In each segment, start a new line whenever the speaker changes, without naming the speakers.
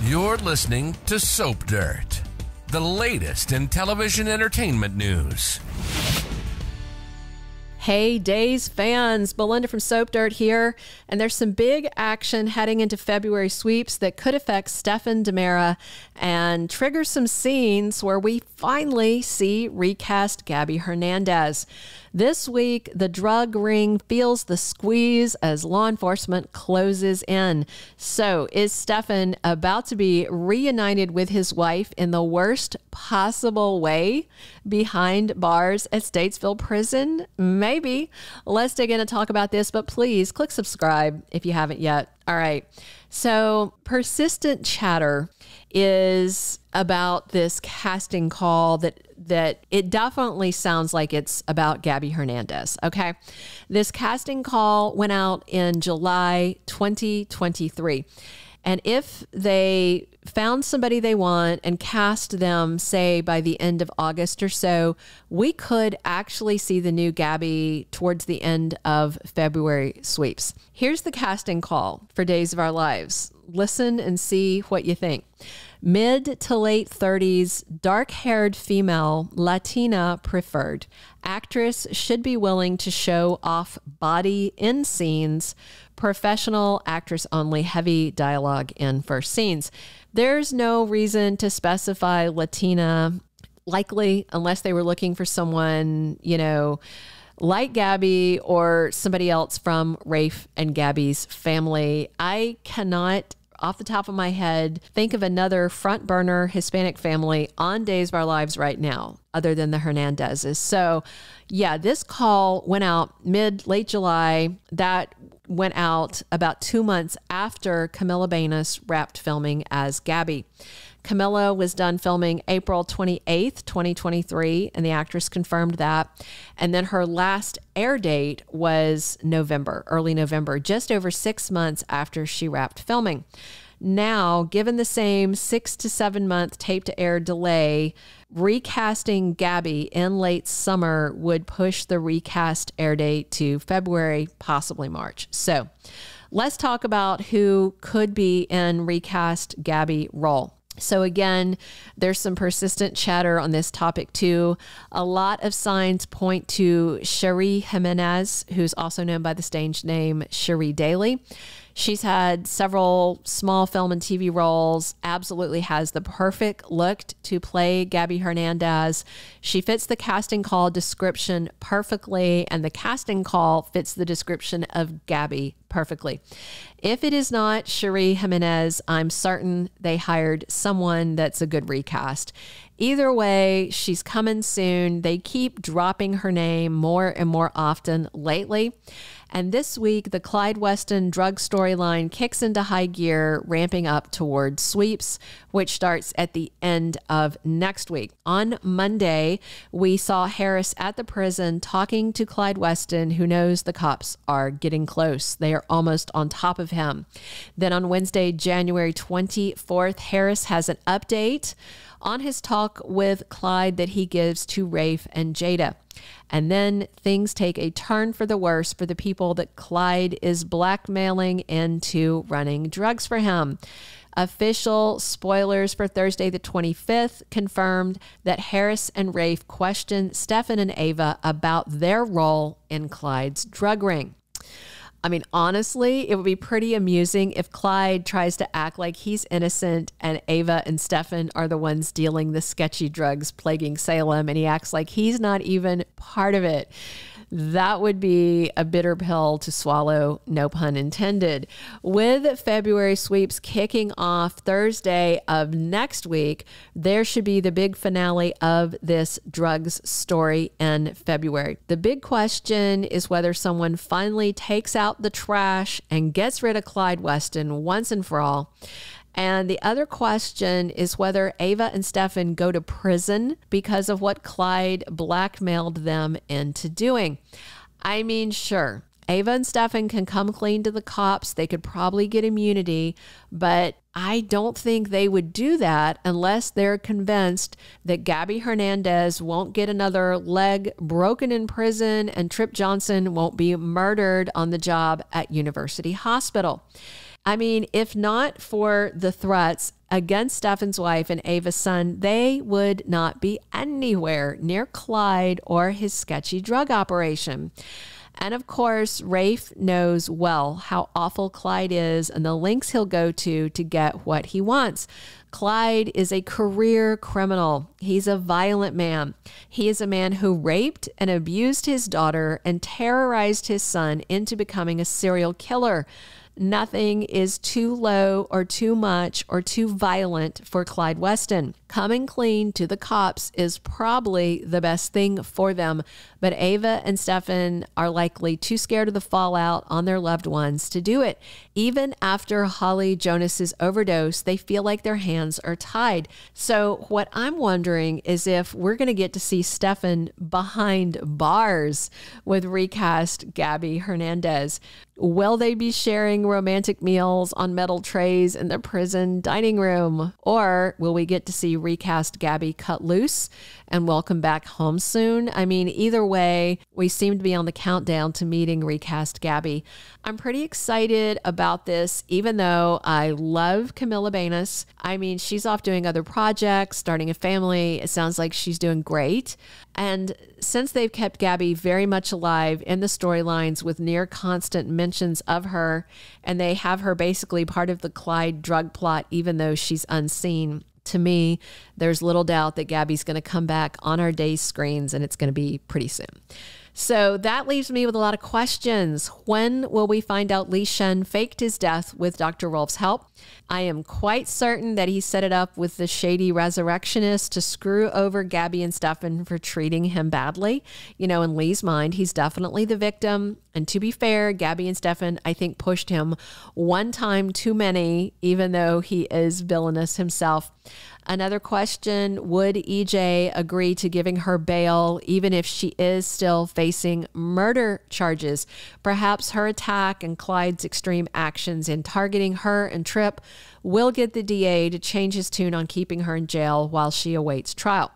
You're listening to Soap Dirt, the latest in television entertainment news.
Hey, Days fans, Belinda from Soap Dirt here, and there's some big action heading into February sweeps that could affect Stefan DiMera and trigger some scenes where we finally see recast Gabi Hernandez. This week, the drug ring feels the squeeze as law enforcement closes in. So, is Stefan about to be reunited with his wife in the worst possible way behind bars at Statesville prison? Maybe. Let's dig in and talk about this, but please click subscribe if you haven't yet. All right. So, persistent chatter is about this casting call that it definitely sounds like it's about Gabi Hernandez. Okay. This casting call went out in July 2023. And if they found somebody they want and cast them, say, by the end of August or so, we could actually see the new Gabi towards the end of February sweeps. Here's the casting call for Days of Our Lives. Listen and see what you think. Mid to late 30s, dark-haired female, Latina preferred. Actress should be willing to show off body in scenes. Professional actress only, heavy dialogue in first scenes. There's no reason to specify Latina, likely, unless they were looking for someone, like Gabi or somebody else from Rafe and Gabi's family. I cannot, off the top of my head, think of another front burner Hispanic family on Days of Our Lives right now, other than the Hernandezes. So yeah, this call went out late July. That went out about 2 months after Camila Banus wrapped filming as Gabi. Camila was done filming April 28th, 2023, and the actress confirmed that. And then her last air date was early November, just over 6 months after she wrapped filming. Now, given the same 6 to 7 month tape to air delay, recasting Gabi in late summer would push the recast air date to February, possibly March. So let's talk about who could be in recast Gabi role. So again, there's some persistent chatter on this topic too. A lot of signs point to Cherie Jimenez, who's also known by the stage name Cherie Daly. She's had several small film and TV roles, absolutely has the perfect look to play Gabi Hernandez. She fits the casting call description perfectly, and the casting call fits the description of Gabi perfectly. If it is not Cherie Jimenez, I'm certain they hired someone that's a good recast. Either way, she's coming soon. They keep dropping her name more and more often lately. And this week, the Clyde Weston drug storyline kicks into high gear, ramping up towards sweeps, which starts at the end of next week. On Monday, we saw Harris at the prison talking to Clyde Weston, who knows the cops are getting close. They are almost on top of him. Then on Wednesday, January 24th, Harris has an update on his talk with Clyde that he gives to Rafe and Jada. And then things take a turn for the worse for the people that Clyde is blackmailing into running drugs for him. Official spoilers for Thursday the 25th confirmed that Harris and Rafe questioned Stefan and Ava about their role in Clyde's drug ring. I mean, honestly, it would be pretty amusing if Clyde tries to act like he's innocent and Ava and Stefan are the ones dealing the sketchy drugs plaguing Salem, and he acts like he's not even part of it. That would be a bitter pill to swallow, no pun intended. With February sweeps kicking off Thursday of next week, there should be the big finale of this drugs story in February. The big question is whether someone finally takes out the trash and gets rid of Clyde Weston once and for all. And the other question is whether Ava and Stefan go to prison because of what Clyde blackmailed them into doing. I mean, sure, Ava and Stefan can come clean to the cops. They could probably get immunity, but I don't think they would do that unless they're convinced that Gabi Hernandez won't get another leg broken in prison and Trip Johnson won't be murdered on the job at University Hospital. I mean, if not for the threats against Stefan's wife and Ava's son, they would not be anywhere near Clyde or his sketchy drug operation. And of course, Rafe knows well how awful Clyde is and the lengths he'll go to get what he wants. Clyde is a career criminal. He's a violent man. He is a man who raped and abused his daughter and terrorized his son into becoming a serial killer. Nothing is too low or too much or too violent for Clyde Weston. Coming clean to the cops is probably the best thing for them, but Ava and Stefan are likely too scared of the fallout on their loved ones to do it. Even after Holly Jonas's overdose, they feel like their hands are tied. So what I'm wondering is if we're going to get to see Stefan behind bars with recast Gabi Hernandez. Will they be sharing romantic meals on metal trays in the prison dining room? Or will we get to see recast Gabi cut loose and welcome back home soon? I mean, either way, we seem to be on the countdown to meeting recast Gabi. I'm pretty excited about this, even though I love Camila Banus. I mean, she's off doing other projects, starting a family. It sounds like she's doing great. And since they've kept Gabi very much alive in the storylines with near constant mentions of her, and they have her basically part of the Clyde drug plot, even though she's unseen, to me, there's little doubt that Gabi's going to come back on our day's screens, and it's going to be pretty soon. So that leaves me with a lot of questions. When will we find out Li Shen faked his death with Dr. Rolf's help? I am quite certain that he set it up with the shady resurrectionist to screw over Gabi and Stefan for treating him badly. You know, in Lee's mind, he's definitely the victim. And to be fair, Gabi and Stefan, I think, pushed him one time too many, even though he is villainous himself. Another question, would EJ agree to giving her bail even if she is still facing murder charges? Perhaps her attack and Clyde's extreme actions in targeting her and Tripp will get the DA to change his tune on keeping her in jail while she awaits trial.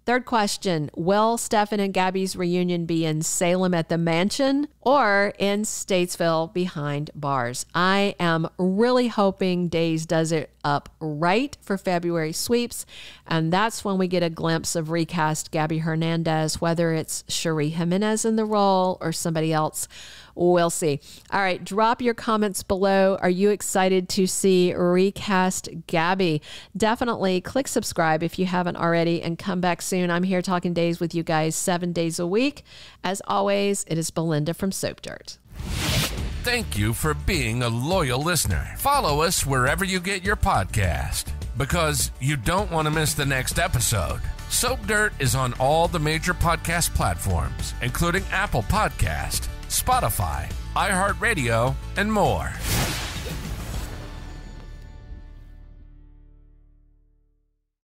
Third question, will Stefan and Gabi's reunion be in Salem at the mansion or in Statesville behind bars? I am really hoping Days does it up right for February sweeps, and that's when we get a glimpse of recast Gabi Hernandez, whether it's Cherie Jimenez in the role or somebody else. We'll see. All right, drop your comments below. Are you excited to see recast Gabi? Definitely click subscribe if you haven't already and come back soon. I'm here talking days with you guys 7 days a week. As always, it is Belinda from Soap Dirt.
Thank you for being a loyal listener. Follow us wherever you get your podcast, because you don't want to miss the next episode. Soap Dirt is on all the major podcast platforms, including Apple Podcast, Spotify, iHeartRadio, and more.